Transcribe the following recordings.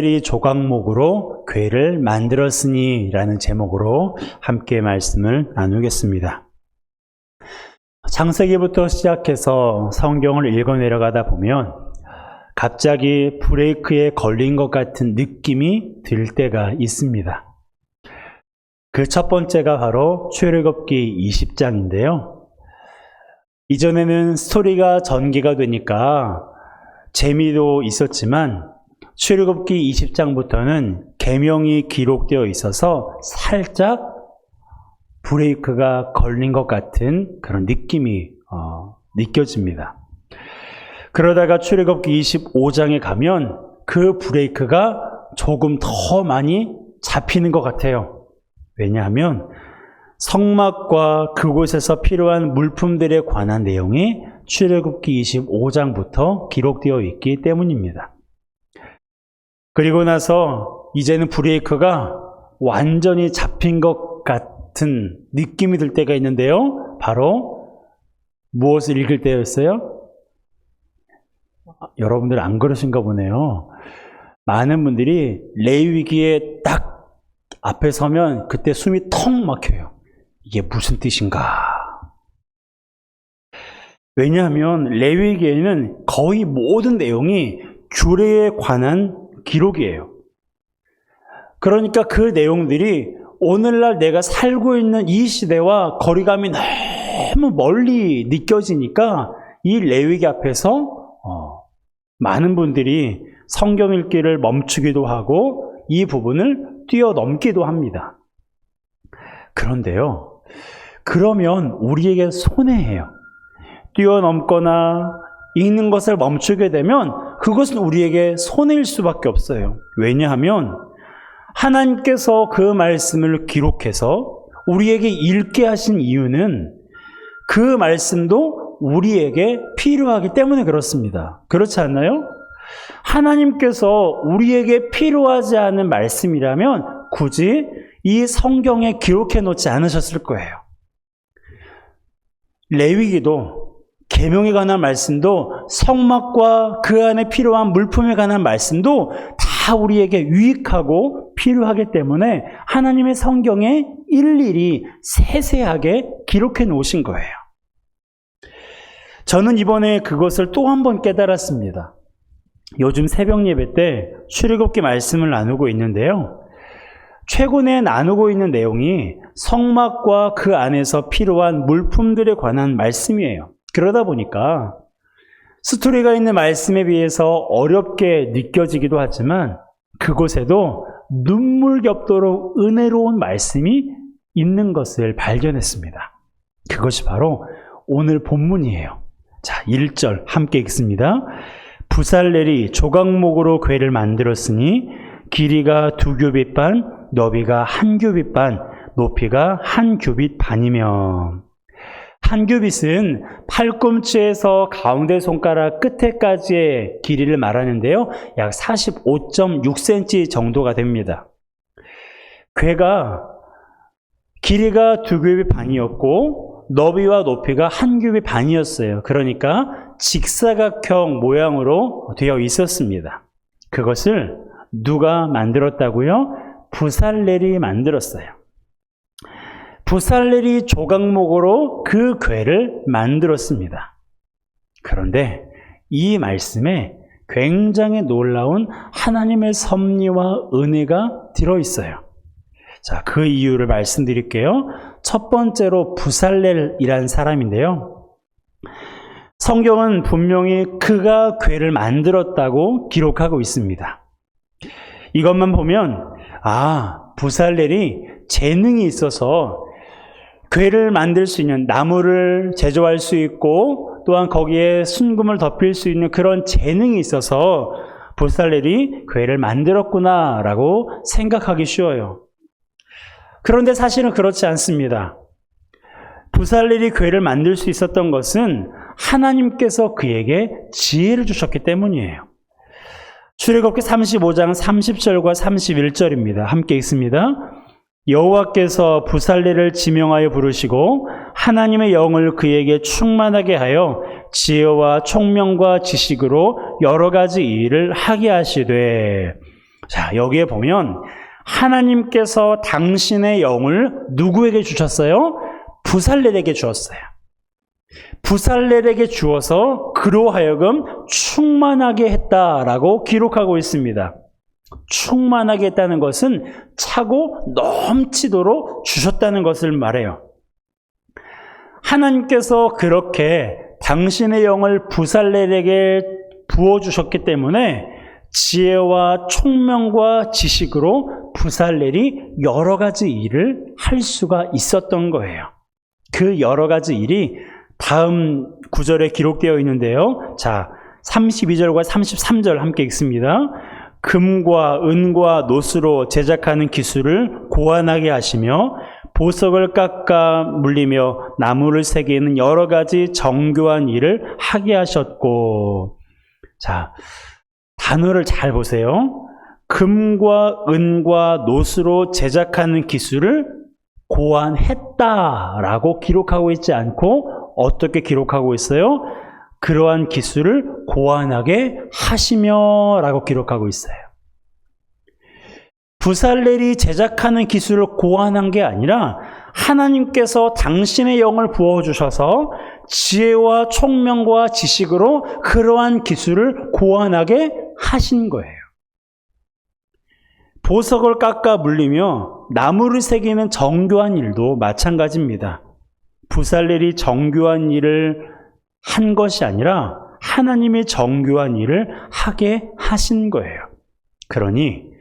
이 조각목으로 궤를 만들었으니 라는 제목으로 함께 말씀을 나누겠습니다. 창세기부터 시작해서 성경을 읽어 내려가다 보면 갑자기 브레이크에 걸린 것 같은 느낌이 들 때가 있습니다. 그 첫 번째가 바로 출애굽기 20장인데요. 이전에는 스토리가 전개가 되니까 재미도 있었지만 출애굽기 20장부터는 계명이 기록되어 있어서 살짝 브레이크가 걸린 것 같은 그런 느낌이 느껴집니다. 그러다가 출애굽기 25장에 가면 그 브레이크가 조금 더 많이 잡히는 것 같아요. 왜냐하면 성막과 그곳에서 필요한 물품들에 관한 내용이 출애굽기 25장부터 기록되어 있기 때문입니다. 그리고 나서 이제는 브레이크가 완전히 잡힌 것 같은 느낌이 들 때가 있는데요. 바로 무엇을 읽을 때였어요? 여러분들 안 그러신가 보네요. 많은 분들이 레위기에 딱 앞에 서면 그때 숨이 턱 막혀요. 이게 무슨 뜻인가? 왜냐하면 레위기에는 거의 모든 내용이 규례에 관한 기록이에요. 그러니까 그 내용들이 오늘날 내가 살고 있는 이 시대와 거리감이 너무 멀리 느껴지니까 이 레위기 앞에서 많은 분들이 성경 읽기를 멈추기도 하고 이 부분을 뛰어넘기도 합니다. 그런데요, 그러면 우리에게 손해예요. 뛰어넘거나 읽는 것을 멈추게 되면 그것은 우리에게 손해일 수밖에 없어요. 왜냐하면 하나님께서 그 말씀을 기록해서 우리에게 읽게 하신 이유는 그 말씀도 우리에게 필요하기 때문에 그렇습니다. 그렇지 않나요? 하나님께서 우리에게 필요하지 않은 말씀이라면 굳이 이 성경에 기록해 놓지 않으셨을 거예요. 레위기도 계명에 관한 말씀도 성막과 그 안에 필요한 물품에 관한 말씀도 다 우리에게 유익하고 필요하기 때문에 하나님의 성경에 일일이 세세하게 기록해 놓으신 거예요. 저는 이번에 그것을 또 한 번 깨달았습니다. 요즘 새벽 예배 때 출애굽기 말씀을 나누고 있는데요. 최근에 나누고 있는 내용이 성막과 그 안에서 필요한 물품들에 관한 말씀이에요. 그러다 보니까 스토리가 있는 말씀에 비해서 어렵게 느껴지기도 하지만 그곳에도 눈물겹도록 은혜로운 말씀이 있는 것을 발견했습니다. 그것이 바로 오늘 본문이에요. 자, 1절 함께 읽습니다. 부살렐이 조각목으로 궤를 만들었으니 길이가 2규빗 반, 너비가 1규빗 반, 높이가 1규빗 반이며. 1규빗은 팔꿈치에서 가운데 손가락 끝에까지의 길이를 말하는데요. 약 45.6cm 정도가 됩니다. 궤가 길이가 2규빗 반이었고 너비와 높이가 1규빗 반이었어요. 그러니까 직사각형 모양으로 되어 있었습니다. 그것을 누가 만들었다고요? 부살렐이 만들었어요. 부살렐이 조각목으로 그 궤를 만들었습니다. 그런데 이 말씀에 굉장히 놀라운 하나님의 섭리와 은혜가 들어있어요. 자, 그 이유를 말씀드릴게요. 첫 번째로 부살렐이라는 사람인데요. 성경은 분명히 그가 궤를 만들었다고 기록하고 있습니다. 이것만 보면 부살렐이 재능이 있어서 궤를 만들 수 있는, 나무를 제조할 수 있고 또한 거기에 순금을 덮일 수 있는 그런 재능이 있어서 부살렐이 궤를 만들었구나라고 생각하기 쉬워요. 그런데 사실은 그렇지 않습니다. 부살렐이 궤를 만들 수 있었던 것은 하나님께서 그에게 지혜를 주셨기 때문이에요. 출애굽기 35장 30절과 31절입니다. 함께 읽습니다. 여호와께서 부살렐을 지명하여 부르시고 하나님의 영을 그에게 충만하게 하여 지혜와 총명과 지식으로 여러 가지 일을 하게 하시되 자, 여기에 보면 하나님께서 당신의 영을 누구에게 주셨어요? 부살렐에게 주었어요. 부살렐에게 주어서 그로 하여금 충만하게 했다라고 기록하고 있습니다. 충만하게 했다는 것은 차고 넘치도록 주셨다는 것을 말해요. 하나님께서 그렇게 당신의 영을 부살렐에게 부어주셨기 때문에 지혜와 총명과 지식으로 부살렐이 여러 가지 일을 할 수가 있었던 거예요. 그 여러 가지 일이 다음 구절에 기록되어 있는데요. 자, 32절과 33절 함께 읽습니다. 금과 은과 노스로 제작하는 기술을 고안하게 하시며 보석을 깎아 물리며 나무를 새기는 여러 가지 정교한 일을 하게 하셨고, 자, 단어를 잘 보세요. 금과 은과 노스로 제작하는 기술을 고안했다라고 기록하고 있지 않고 어떻게 기록하고 있어요? 그러한 기술을 고안하게 하시며 라고 기록하고 있어요. 부살렐이 제작하는 기술을 고안한 게 아니라 하나님께서 당신의 영을 부어주셔서 지혜와 총명과 지식으로 그러한 기술을 고안하게 하신 거예요. 보석을 깎아 물리며 나무를 새기는 정교한 일도 마찬가지입니다. 부살렐이 정교한 일을 한 것이 아니라 하나님이 정교한 일을 하게 하신 거예요. 그러니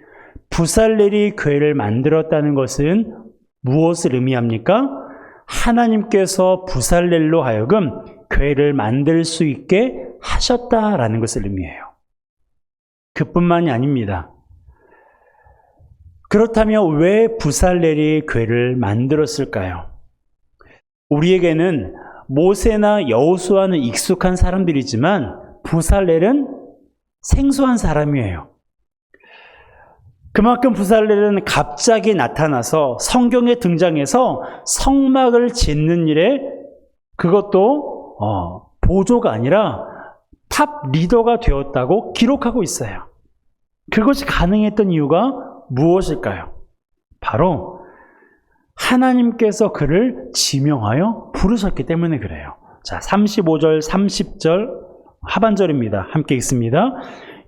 부살렐이 교회를 만들었다는 것은 무엇을 의미합니까? 하나님께서 부살렐로 하여금 교회를 만들 수 있게 하셨다라는 것을 의미해요. 그뿐만이 아닙니다. 그렇다면 왜 부살렐이 교회를 만들었을까요? 우리에게는 모세나 여호수아는 익숙한 사람들이지만 부살렐은 생소한 사람이에요. 그만큼 부살렐은 갑자기 나타나서 성경에 등장해서 성막을 짓는 일에 그것도 보조가 아니라 탑 리더가 되었다고 기록하고 있어요. 그것이 가능했던 이유가 무엇일까요? 바로 하나님께서 그를 지명하여 부르셨기 때문에 그래요. 자, 35절, 30절 하반절입니다. 함께 읽습니다.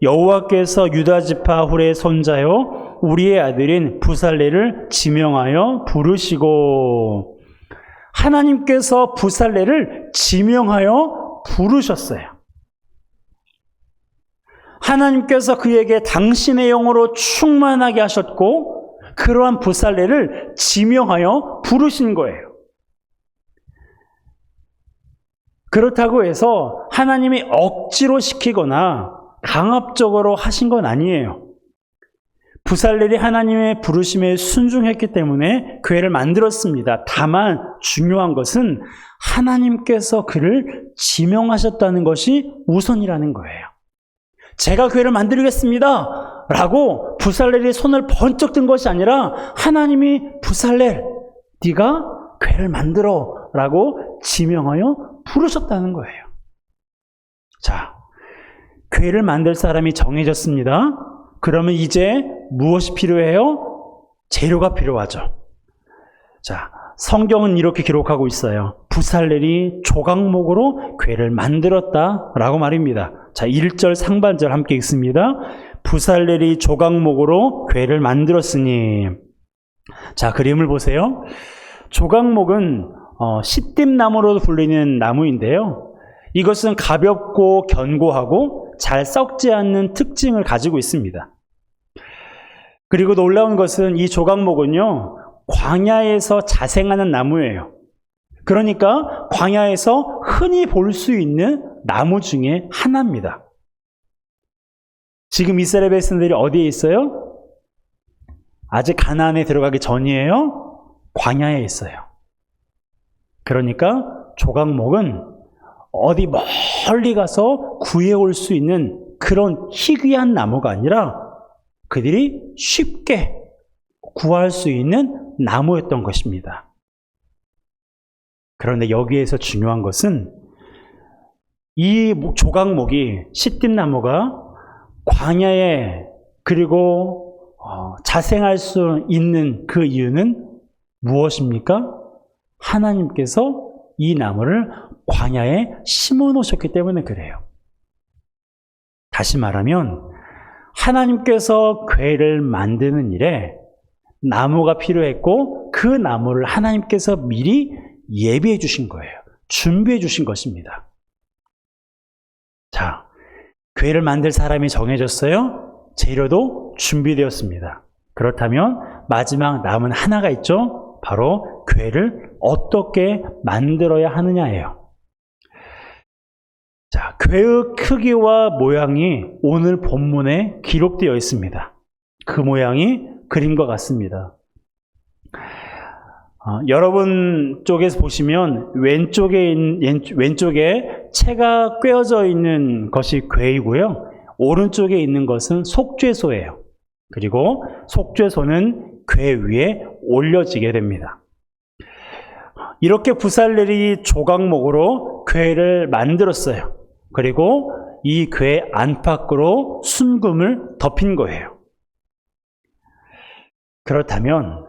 여호와께서 유다 지파 훌의 손자요 우리의 아들인 부살렐을 지명하여 부르시고, 하나님께서 부살렐을 지명하여 부르셨어요. 하나님께서 그에게 당신의 영으로 충만하게 하셨고 그러한 부살렐을 지명하여 부르신 거예요. 그렇다고 해서 하나님이 억지로 시키거나 강압적으로 하신 건 아니에요. 부살렐이 하나님의 부르심에 순종했기 때문에 교회를 만들었습니다. 다만 중요한 것은 하나님께서 그를 지명하셨다는 것이 우선이라는 거예요. 제가 교회를 만들겠습니다 라고 부살렐이 손을 번쩍 든 것이 아니라 하나님이 부살렐, 네가 교회를 만들어 라고 지명하여 부르셨다는 거예요. 자, 교회를 만들 사람이 정해졌습니다. 그러면 이제 무엇이 필요해요? 재료가 필요하죠. 자, 성경은 이렇게 기록하고 있어요. 부살렐이 조각목으로 교회를 만들었다라고 말입니다. 자, 1절 상반절 함께 읽습니다. 부살렐이 조각목으로 교회를 만들었으니. 자, 그림을 보세요. 조각목은 시띠나무로 불리는 나무인데요. 이것은 가볍고 견고하고 잘 썩지 않는 특징을 가지고 있습니다. 그리고 놀라운 것은 이 조각목은요, 광야에서 자생하는 나무예요. 그러니까 광야에서 흔히 볼 수 있는 나무 중에 하나입니다. 지금 이스라엘 백성들이 어디에 있어요? 아직 가나안에 들어가기 전이에요? 광야에 있어요. 그러니까 조각목은 어디 멀리 가서 구해올 수 있는 그런 희귀한 나무가 아니라 그들이 쉽게 구할 수 있는 나무였던 것입니다. 그런데 여기에서 중요한 것은 이 조각목이 시띠나무가 광야에 그리고 자생할 수 있는 그 이유는 무엇입니까? 하나님께서 이 나무를 광야에 심어 놓으셨기 때문에 그래요. 다시 말하면 하나님께서 궤를 만드는 일에 나무가 필요했고 그 나무를 하나님께서 미리 예비해 주신 거예요. 준비해 주신 것입니다. 자, 궤를 만들 사람이 정해졌어요. 재료도 준비되었습니다. 그렇다면 마지막 남은 하나가 있죠. 바로 궤를 어떻게 만들어야 하느냐예요. 자, 궤의 크기와 모양이 오늘 본문에 기록되어 있습니다. 그 모양이 그림과 같습니다. 여러분 쪽에서 보시면 왼쪽에 채가 꿰어져 있는 것이 궤이고요. 오른쪽에 있는 것은 속죄소예요. 그리고 속죄소는 궤 위에 올려지게 됩니다. 이렇게 부살렐이 조각목으로 궤를 만들었어요. 그리고 이 궤 안팎으로 순금을 덮인 거예요. 그렇다면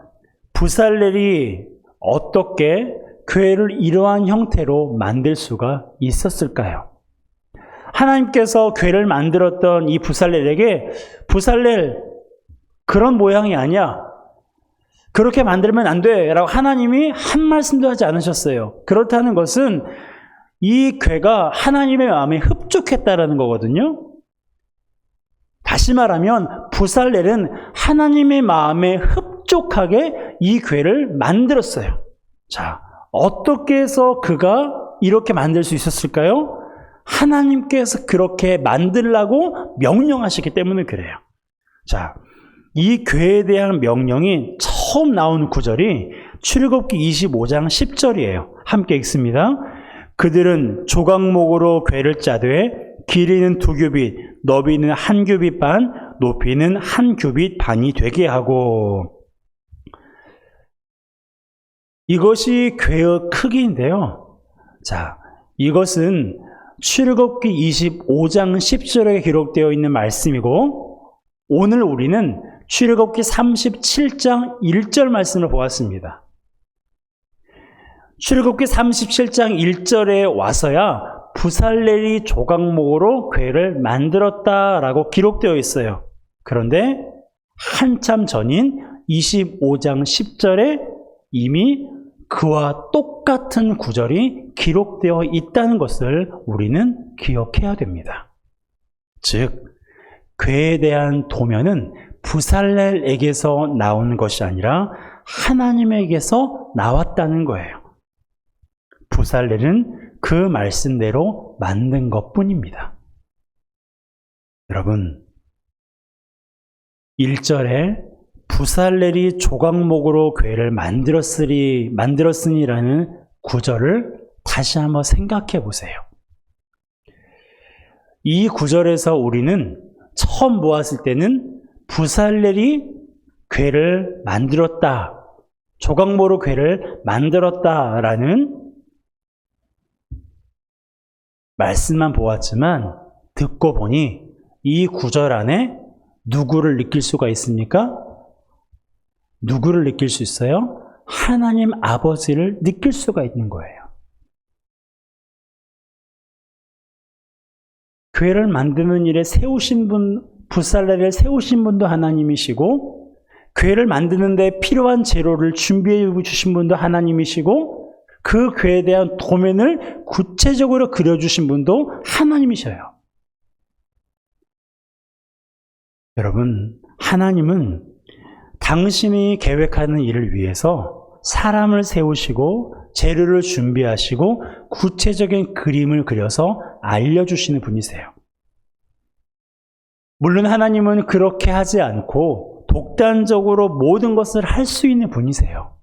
부살렐이 어떻게 궤를 이러한 형태로 만들 수가 있었을까요? 하나님께서 궤를 만들었던 이 부살렐에게 부살렐 그런 모양이 아니야. 그렇게 만들면 안 돼. 라고 하나님이 한 말씀도 하지 않으셨어요. 그렇다는 것은 이 궤가 하나님의 마음에 흡족했다라는 거거든요. 다시 말하면 부살렐은 하나님의 마음에 흡족하게 이 궤를 만들었어요. 자, 어떻게 해서 그가 이렇게 만들 수 있었을까요? 하나님께서 그렇게 만들라고 명령하시기 때문에 그래요. 자, 이 궤에 대한 명령이 처음 나오는 구절이 출애굽기 25장 10절이에요. 함께 읽습니다. 그들은 조각목으로 궤를 짜되 길이는 2규빗, 너비는 1규빗 반, 높이는 1규빗 반이 되게 하고. 이것이 궤의 크기인데요. 자, 이것은 출애굽기 25장 10절에 기록되어 있는 말씀이고 오늘 우리는 출애굽기 37장 1절 말씀을 보았습니다. 출애굽기 37장 1절에 와서야 부살렐이 조각목으로 궤를 만들었다라고 기록되어 있어요. 그런데 한참 전인 25장 10절에 이미 그와 똑같은 구절이 기록되어 있다는 것을 우리는 기억해야 됩니다. 즉, 궤에 대한 도면은 부살렐에게서 나온 것이 아니라 하나님에게서 나왔다는 거예요. 부살렐은 그 말씀대로 만든 것뿐입니다. 여러분, 1절에 부살렐이 조각목으로 궤를 만들었으니라는 구절을 다시 한번 생각해 보세요. 이 구절에서 우리는 처음 보았을 때는 부살렐이 궤를 만들었다, 조각목으로 궤를 만들었다라는 말씀만 보았지만 듣고 보니 이 구절 안에 누구를 느낄 수가 있습니까? 누구를 느낄 수 있어요? 하나님 아버지를 느낄 수가 있는 거예요. 궤를 만드는 일에 세우신 분, 부살렐을 세우신 분도 하나님이시고 궤를 만드는 데 필요한 재료를 준비해 주신 분도 하나님이시고 그 궤에 대한 도면을 구체적으로 그려주신 분도 하나님이셔요. 여러분, 하나님은 당신이 계획하는 일을 위해서 사람을 세우시고 재료를 준비하시고 구체적인 그림을 그려서 알려주시는 분이세요. 물론 하나님은 그렇게 하지 않고 독단적으로 모든 것을 할 수 있는 분이세요.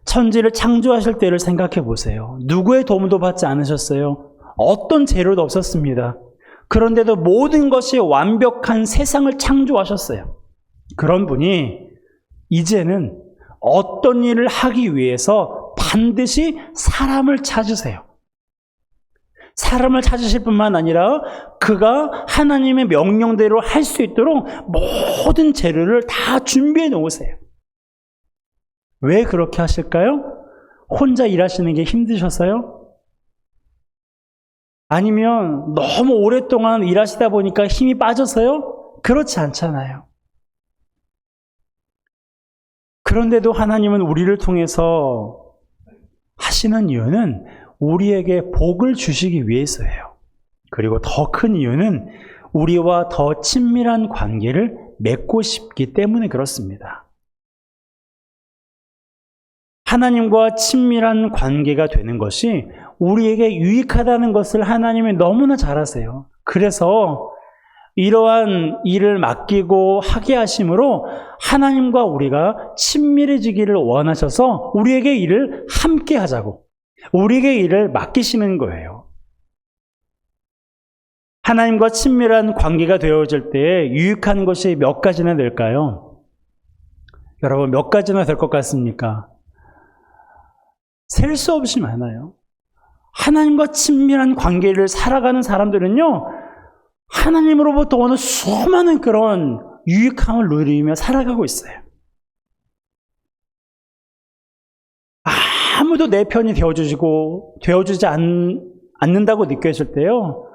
천지를 창조하실 때를 생각해 보세요. 누구의 도움도 받지 않으셨어요. 어떤 재료도 없었습니다. 그런데도 모든 것이 완벽한 세상을 창조하셨어요. 그런 분이 이제는 어떤 일을 하기 위해서 반드시 사람을 찾으세요. 사람을 찾으실 뿐만 아니라 그가 하나님의 명령대로 할 수 있도록 모든 재료를 다 준비해 놓으세요. 왜 그렇게 하실까요? 혼자 일하시는 게 힘드셔서요? 아니면 너무 오랫동안 일하시다 보니까 힘이 빠져서요? 그렇지 않잖아요. 그런데도 하나님은 우리를 통해서 하시는 이유는 우리에게 복을 주시기 위해서예요. 그리고 더 큰 이유는 우리와 더 친밀한 관계를 맺고 싶기 때문에 그렇습니다. 하나님과 친밀한 관계가 되는 것이 우리에게 유익하다는 것을 하나님이 너무나 잘 아세요. 그래서 이러한 일을 맡기고 하게 하심으로 하나님과 우리가 친밀해지기를 원하셔서 우리에게 일을 함께 하자고, 우리에게 일을 맡기시는 거예요. 하나님과 친밀한 관계가 되어질 때 유익한 것이 몇 가지나 될까요? 여러분, 몇 가지나 될 것 같습니까? 셀 수 없이 많아요. 하나님과 친밀한 관계를 살아가는 사람들은요, 하나님으로부터 오는 수많은 그런 유익함을 누리며 살아가고 있어요. 아무도 내 편이 되어주지 않는다고 느껴질 때요,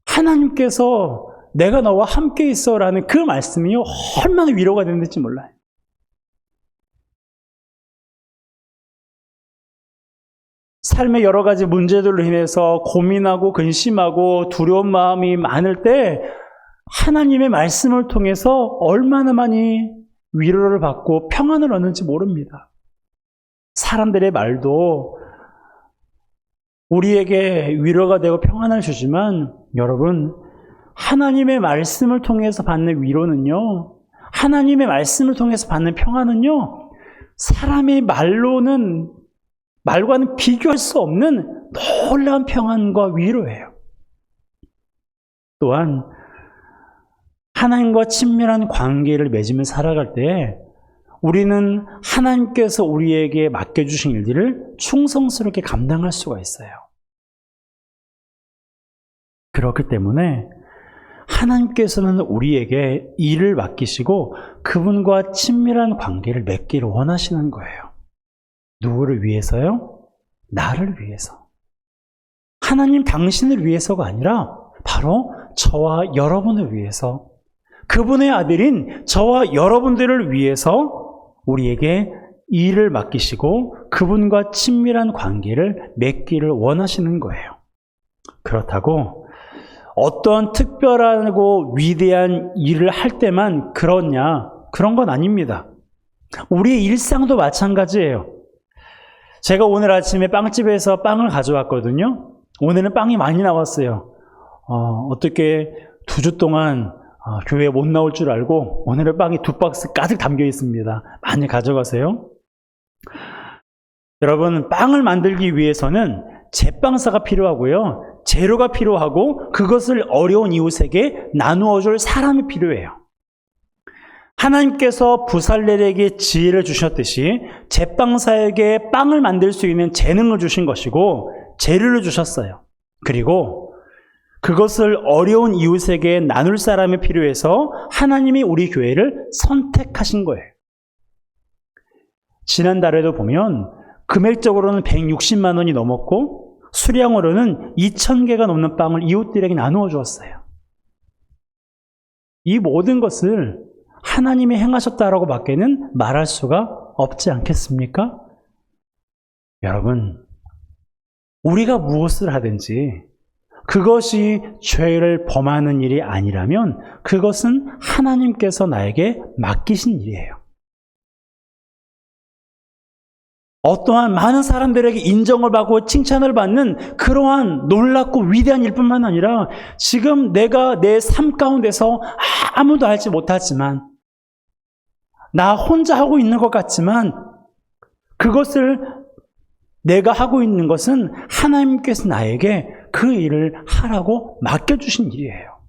하나님께서 내가 너와 함께 있어라는 그 말씀이요, 얼마나 위로가 되는지 몰라요. 삶의 여러 가지 문제들로 인해서 고민하고 근심하고 두려운 마음이 많을 때 하나님의 말씀을 통해서 얼마나 많이 위로를 받고 평안을 얻는지 모릅니다. 사람들의 말도 우리에게 위로가 되고 평안을 주지만 여러분, 하나님의 말씀을 통해서 받는 위로는요, 하나님의 말씀을 통해서 받는 평안은요, 사람의 말과는 비교할 수 없는 놀라운 평안과 위로예요. 또한 하나님과 친밀한 관계를 맺으며 살아갈 때 우리는 하나님께서 우리에게 맡겨주신 일들을 충성스럽게 감당할 수가 있어요. 그렇기 때문에 하나님께서는 우리에게 일을 맡기시고 그분과 친밀한 관계를 맺기를 원하시는 거예요. 누구를 위해서요? 나를 위해서. 하나님 당신을 위해서가 아니라 바로 저와 여러분을 위해서, 그분의 아들인 저와 여러분들을 위해서 우리에게 일을 맡기시고 그분과 친밀한 관계를 맺기를 원하시는 거예요. 그렇다고 어떤 특별하고 위대한 일을 할 때만 그러냐? 그런 건 아닙니다. 우리의 일상도 마찬가지예요. 제가 오늘 아침에 빵집에서 빵을 가져왔거든요. 오늘은 빵이 많이 나왔어요. 어떻게 2주 동안 교회에 못 나올 줄 알고 오늘은 빵이 2박스 가득 담겨 있습니다. 많이 가져가세요. 여러분, 빵을 만들기 위해서는 제빵사가 필요하고요, 재료가 필요하고 그것을 어려운 이웃에게 나누어 줄 사람이 필요해요. 하나님께서 부살렐에게 지혜를 주셨듯이 제빵사에게 빵을 만들 수 있는 재능을 주신 것이고 재료를 주셨어요. 그리고 그것을 어려운 이웃에게 나눌 사람이 필요해서 하나님이 우리 교회를 선택하신 거예요. 지난달에도 보면 금액적으로는 160만 원이 넘었고 수량으로는 2,000개가 넘는 빵을 이웃들에게 나누어 주었어요. 이 모든 것을 하나님이 행하셨다라고 밖에는 말할 수가 없지 않겠습니까? 여러분, 우리가 무엇을 하든지 그것이 죄를 범하는 일이 아니라면 그것은 하나님께서 나에게 맡기신 일이에요. 어떠한 많은 사람들에게 인정을 받고 칭찬을 받는 그러한 놀랍고 위대한 일뿐만 아니라 지금 내가 내 삶 가운데서 아무도 알지 못하지만 나 혼자 하고 있는 것 같지만 그것을 내가 하고 있는 것은 하나님께서 나에게 그 일을 하라고 맡겨주신 일이에요.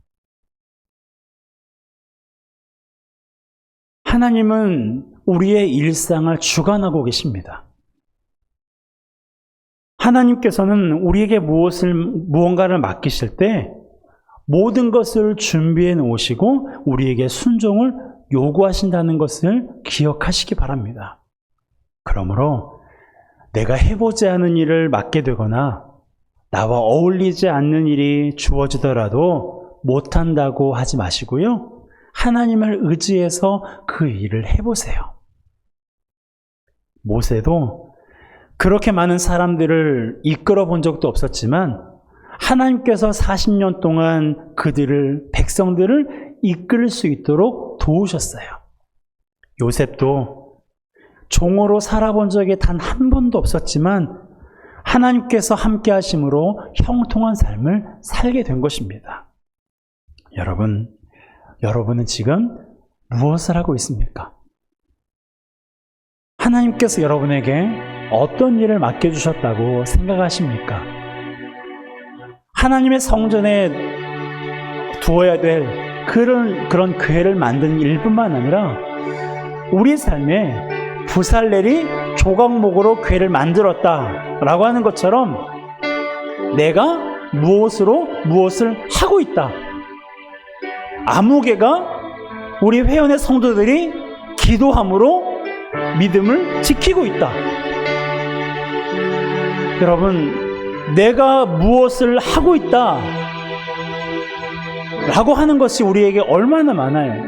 하나님은 우리의 일상을 주관하고 계십니다. 하나님께서는 우리에게 무언가를 맡기실 때 모든 것을 준비해 놓으시고 우리에게 순종을 요구하신다는 것을 기억하시기 바랍니다. 그러므로 내가 해보지 않은 일을 맡게 되거나 나와 어울리지 않는 일이 주어지더라도 못한다고 하지 마시고요. 하나님을 의지해서 그 일을 해보세요. 모세도 그렇게 많은 사람들을 이끌어 본 적도 없었지만 하나님께서 40년 동안 백성들을 이끌 수 있도록 도우셨어요. 요셉도 종으로 살아본 적이 단 한 번도 없었지만 하나님께서 함께 하심으로 형통한 삶을 살게 된 것입니다. 여러분은 지금 무엇을 하고 있습니까? 하나님께서 여러분에게 어떤 일을 맡겨주셨다고 생각하십니까? 하나님의 성전에 두어야 될 그런 교회를 만드는 일뿐만 아니라 우리 삶에 부살렐이 조각목으로 교회를 만들었다라고 하는 것처럼 내가 무엇을 하고 있다. 아무개가 우리 회원의 성도들이 기도함으로 믿음을 지키고 있다. 여러분, 내가 무엇을 하고 있다 라고 하는 것이 우리에게 얼마나 많아요.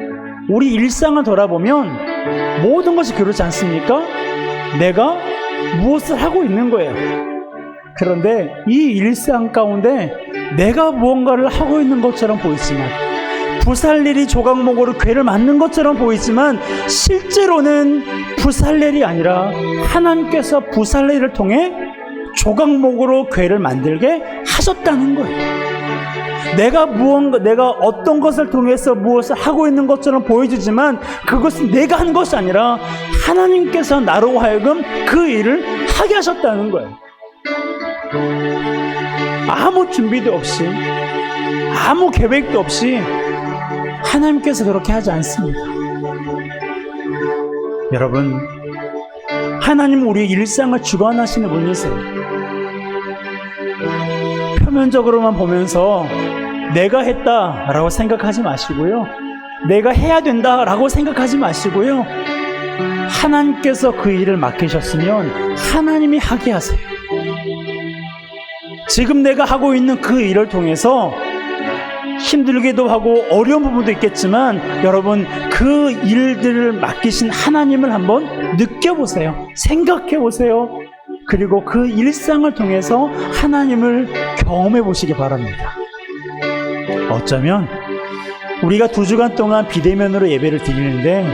우리 일상을 돌아보면 모든 것이 그렇지 않습니까? 내가 무엇을 하고 있는 거예요. 그런데 이 일상 가운데 내가 무언가를 하고 있는 것처럼 보이지만, 부살렐이 조각목으로 궤를 만든 것처럼 보이지만 실제로는 부살렐이 아니라 하나님께서 부살렐을 통해 조각목으로 궤를 만들게 하셨다는 거예요. 내가 어떤 것을 통해서 무엇을 하고 있는 것처럼 보여주지만 그것은 내가 한 것이 아니라 하나님께서 나로 하여금 그 일을 하게 하셨다는 거예요. 아무 준비도 없이, 아무 계획도 없이 하나님께서 그렇게 하지 않습니다. 여러분, 하나님은 우리의 일상을 주관하시는 분이세요. 표면적으로만 보면서 내가 했다라고 생각하지 마시고요. 내가 해야 된다라고 생각하지 마시고요. 하나님께서 그 일을 맡기셨으면 하나님이 하게 하세요. 지금 내가 하고 있는 그 일을 통해서 힘들기도 하고 어려운 부분도 있겠지만 여러분, 그 일들을 맡기신 하나님을 한번 느껴보세요. 생각해보세요. 그리고 그 일상을 통해서 하나님을 경험해 보시기 바랍니다. 어쩌면 우리가 2주간 동안 비대면으로 예배를 드리는데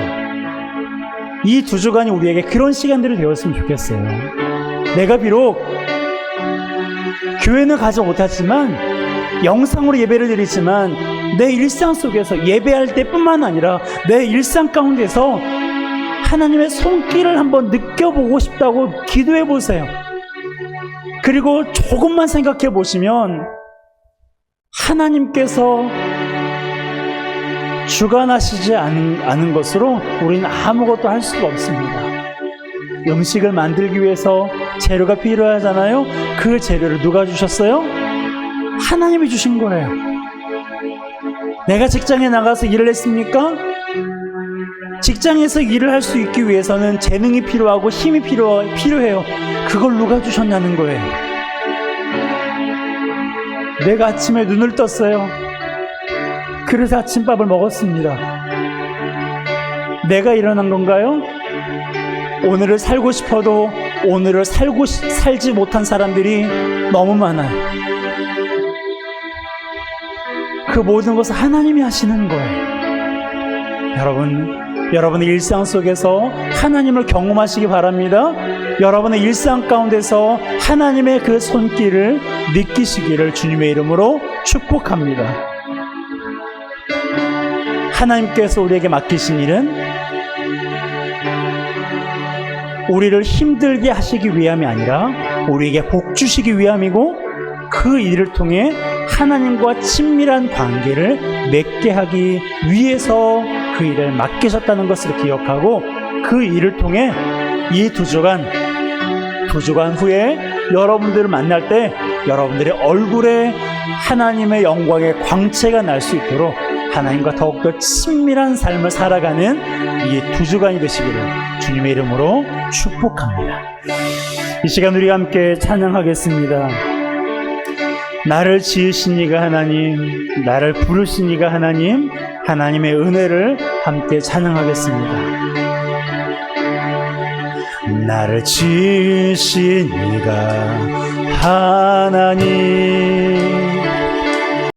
이 2주간이 우리에게 그런 시간들이 되었으면 좋겠어요. 내가 비록 교회는 가지 못했지만 영상으로 예배를 드리지만 내 일상 속에서 예배할 때뿐만 아니라 내 일상 가운데서 하나님의 손길을 한번 느껴보고 싶다고 기도해 보세요. 그리고 조금만 생각해 보시면 하나님께서 주관하시지 않은 것으로 우리는 아무것도 할 수가 없습니다. 음식을 만들기 위해서 재료가 필요하잖아요. 그 재료를 누가 주셨어요? 하나님이 주신 거예요. 내가 직장에 나가서 일을 했습니까? 직장에서 일을 할 수 있기 위해서는 재능이 필요하고 힘이 필요해요. 그걸 누가 주셨냐는 거예요. 내가 아침에 눈을 떴어요. 그래서 아침밥을 먹었습니다. 내가 일어난 건가요? 오늘을 살고 싶어도 오늘을 살지 못한 사람들이 너무 많아요. 그 모든 것을 하나님이 하시는 거예요. 여러분의 일상 속에서 하나님을 경험하시기 바랍니다. 여러분의 일상 가운데서 하나님의 그 손길을 느끼시기를 주님의 이름으로 축복합니다. 하나님께서 우리에게 맡기신 일은 우리를 힘들게 하시기 위함이 아니라 우리에게 복 주시기 위함이고, 그 일을 통해 하나님과 친밀한 관계를 맺게 하기 위해서 그 일을 맡기셨다는 것을 기억하고, 그 일을 통해 이 2주간 후에 여러분들을 만날 때 여러분들의 얼굴에 하나님의 영광의 광채가 날 수 있도록 하나님과 더욱더 친밀한 삶을 살아가는 이 두 주간이 되시기를 주님의 이름으로 축복합니다. 이 시간 우리 함께 찬양하겠습니다. 나를 지으신 이가 하나님, 나를 부르신 이가 하나님, 하나님의 은혜를 함께 찬양하겠습니다. 나를 지으신 이가 하나님,